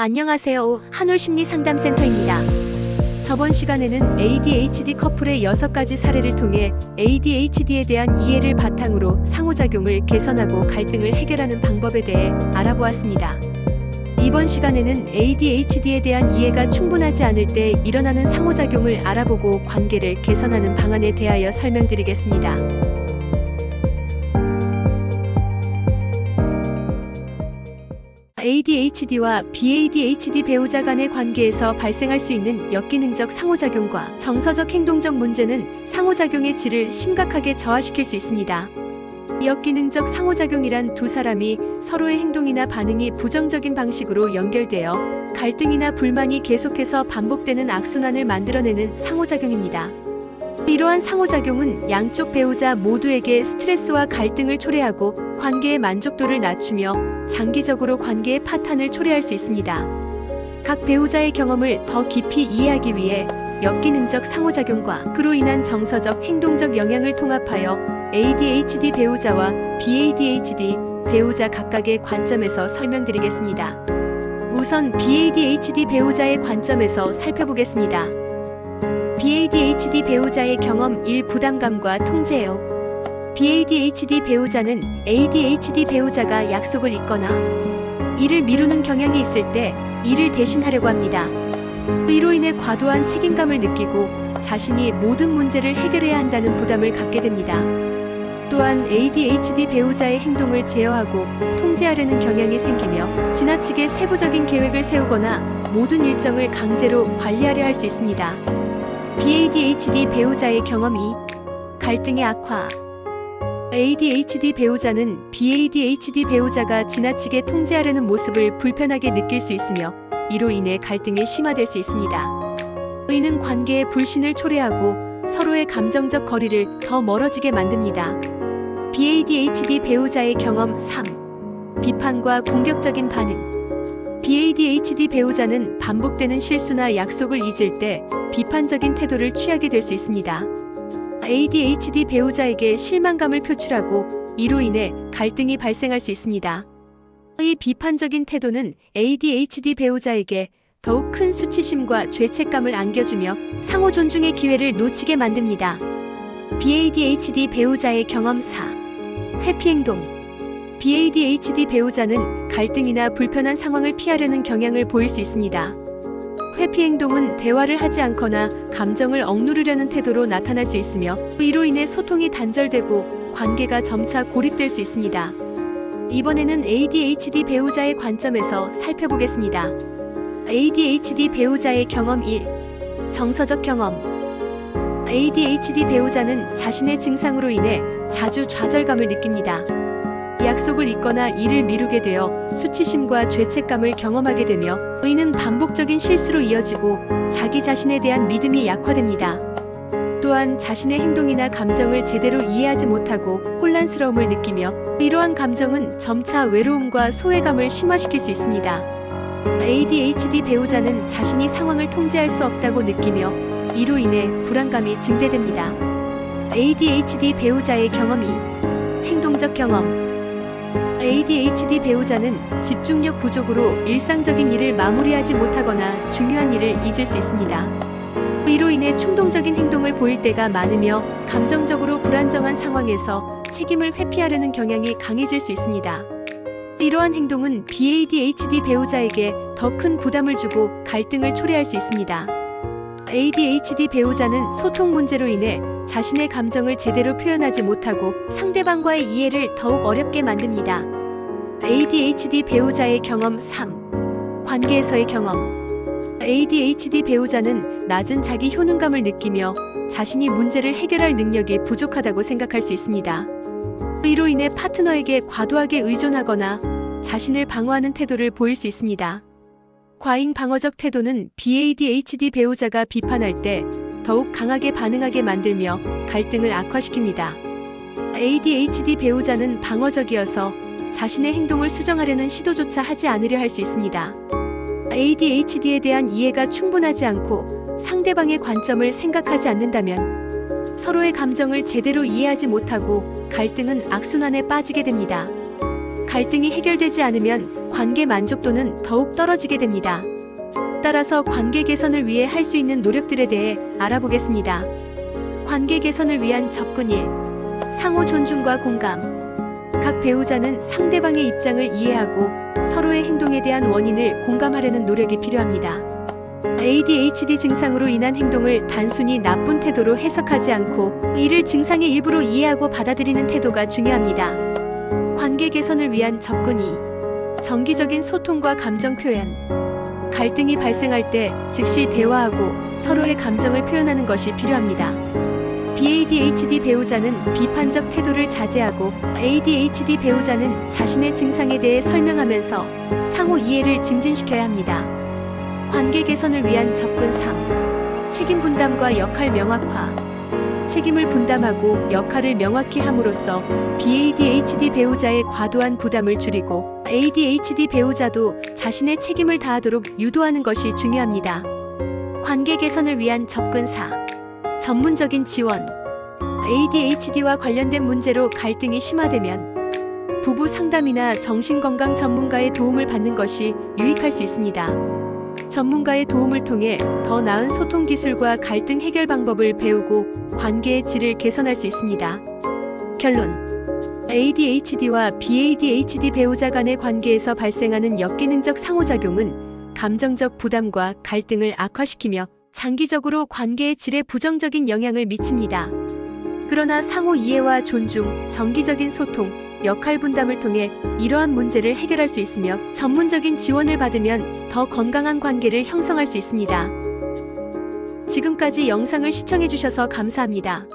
안녕하세요. 한올심리상담센터입니다. 저번 시간에는 ADHD 커플의 6가지 사례를 통해 ADHD에 대한 이해를 바탕으로 상호작용을 개선하고 갈등을 해결하는 방법에 대해 알아보았습니다. 이번 시간에는 ADHD에 대한 이해가 충분하지 않을 때 일어나는 상호작용을 알아보고 관계를 개선하는 방안에 대하여 설명드리겠습니다. ADHD와 BADHD 배우자 간의 관계에서 발생할 수 있는 역기능적 상호작용과 정서적 행동적 문제는 상호작용의 질을 심각하게 저하시킬 수 있습니다. 역기능적 상호작용이란 두 사람이 서로의 행동이나 반응이 부정적인 방식으로 연결되어 갈등이나 불만이 계속해서 반복되는 악순환을 만들어내는 상호작용입니다. 이러한 상호작용은 양쪽 배우자 모두에게 스트레스와 갈등을 초래하고 관계의 만족도를 낮추며 장기적으로 관계의 파탄을 초래할 수 있습니다. 각 배우자의 경험을 더 깊이 이해하기 위해 역기능적 상호작용과 그로 인한 정서적, 행동적 영향을 통합하여 ADHD 배우자와 BADHD 배우자 각각의 관점에서 설명드리겠습니다. 우선 BADHD 배우자의 관점에서 살펴보겠습니다. BADHD 배우자의 경험 1. 부담감과 통제요. BADHD 배우자는 ADHD 배우자가 약속을 잊거나 일을 미루는 경향이 있을 때 일을 대신하려고 합니다. 이로 인해 과도한 책임감을 느끼고 자신이 모든 문제를 해결해야 한다는 부담을 갖게 됩니다. 또한 ADHD 배우자의 행동을 제어하고 통제하려는 경향이 생기며 지나치게 세부적인 계획을 세우거나 모든 일정을 강제로 관리하려 할 수 있습니다. BADHD 배우자의 경험 2. 갈등의 악화. ADHD 배우자는 BADHD 배우자가 지나치게 통제하려는 모습을 불편하게 느낄 수 있으며 이로 인해 갈등이 심화될 수 있습니다. 이는 관계의 불신을 초래하고 서로의 감정적 거리를 더 멀어지게 만듭니다. BADHD 배우자의 경험 3. 비판과 공격적인 반응. BADHD 배우자는 반복되는 실수나 약속을 잊을 때 비판적인 태도를 취하게 될 수 있습니다. ADHD 배우자에게 실망감을 표출하고 이로 인해 갈등이 발생할 수 있습니다. 이 비판적인 태도는 ADHD 배우자에게 더욱 큰 수치심과 죄책감을 안겨주며 상호 존중의 기회를 놓치게 만듭니다. BADHD 배우자의 경험 4. 회피행동. BADHD 배우자는 갈등이나 불편한 상황을 피하려는 경향을 보일 수 있습니다. 회피 행동은 대화를 하지 않거나 감정을 억누르려는 태도로 나타날 수 있으며 이로 인해 소통이 단절되고 관계가 점차 고립될 수 있습니다. 이번에는 ADHD 배우자의 관점에서 살펴보겠습니다. ADHD 배우자의 경험 1. 정서적 경험. ADHD 배우자는 자신의 증상으로 인해 자주 좌절감을 느낍니다. 약속을 잊거나 일을 미루게 되어 수치심과 죄책감을 경험하게 되며 이는 반복적인 실수로 이어지고 자기 자신에 대한 믿음이 약화됩니다. 또한 자신의 행동이나 감정을 제대로 이해하지 못하고 혼란스러움을 느끼며 이러한 감정은 점차 외로움과 소외감을 심화시킬 수 있습니다. ADHD 배우자는 자신이 상황을 통제할 수 없다고 느끼며 이로 인해 불안감이 증대됩니다. ADHD 배우자의 경험 2. 행동적 경험. ADHD 배우자는 집중력 부족으로 일상적인 일을 마무리하지 못하거나 중요한 일을 잊을 수 있습니다. 이로 인해 충동적인 행동을 보일 때가 많으며 감정적으로 불안정한 상황에서 책임을 회피하려는 경향이 강해질 수 있습니다. 이러한 행동은 BADHD 배우자에게 더 큰 부담을 주고 갈등을 초래할 수 있습니다. ADHD 배우자는 소통 문제로 인해 자신의 감정을 제대로 표현하지 못하고 상대방과의 이해를 더욱 어렵게 만듭니다. ADHD 배우자의 경험 3. 관계에서의 경험. ADHD 배우자는 낮은 자기 효능감을 느끼며 자신이 문제를 해결할 능력이 부족하다고 생각할 수 있습니다. 이로 인해 파트너에게 과도하게 의존하거나 자신을 방어하는 태도를 보일 수 있습니다. 과잉 방어적 태도는 BADHD 배우자가 비판할 때 더욱 강하게 반응하게 만들며 갈등을 악화시킵니다. ADHD 배우자는 방어적이어서 자신의 행동을 수정하려는 시도조차 하지 않으려 할 수 있습니다. ADHD에 대한 이해가 충분하지 않고 상대방의 관점을 생각하지 않는다면 서로의 감정을 제대로 이해하지 못하고 갈등은 악순환에 빠지게 됩니다. 갈등이 해결되지 않으면 관계 만족도는 더욱 떨어지게 됩니다. 따라서 관계 개선을 위해 할 수 있는 노력들에 대해 알아보겠습니다. 관계 개선을 위한 접근 1. 상호 존중과 공감. 각 배우자는 상대방의 입장을 이해하고 서로의 행동에 대한 원인을 공감하려는 노력이 필요합니다. ADHD 증상으로 인한 행동을 단순히 나쁜 태도로 해석하지 않고 이를 증상의 일부로 이해하고 받아들이는 태도가 중요합니다. 관계 개선을 위한 접근 2. 정기적인 소통과 감정 표현. 갈등이 발생할 때 즉시 대화하고 서로의 감정을 표현하는 것이 필요합니다. BADHD 배우자는 비판적 태도를 자제하고 ADHD 배우자는 자신의 증상에 대해 설명하면서 상호 이해를 증진시켜야 합니다. 관계 개선을 위한 접근 3. 책임 분담과 역할 명확화. 책임을 분담하고 역할을 명확히 함으로써 BADHD 배우자의 과도한 부담을 줄이고 ADHD 배우자도 자신의 책임을 다하도록 유도하는 것이 중요합니다. 관계 개선을 위한 접근 4. 전문적인 지원. ADHD와 관련된 문제로 갈등이 심화되면 부부 상담이나 정신건강 전문가의 도움을 받는 것이 유익할 수 있습니다. 전문가의 도움을 통해 더 나은 소통 기술과 갈등 해결 방법을 배우고 관계의 질을 개선할 수 있습니다. 결론. ADHD와 BADHD 배우자 간의 관계에서 발생하는 역기능적 상호작용은 감정적 부담과 갈등을 악화시키며 장기적으로 관계의 질에 부정적인 영향을 미칩니다. 그러나 상호 이해와 존중, 정기적인 소통, 역할 분담을 통해 이러한 문제를 해결할 수 있으며 전문적인 지원을 받으면 더 건강한 관계를 형성할 수 있습니다. 지금까지 영상을 시청해주셔서 감사합니다.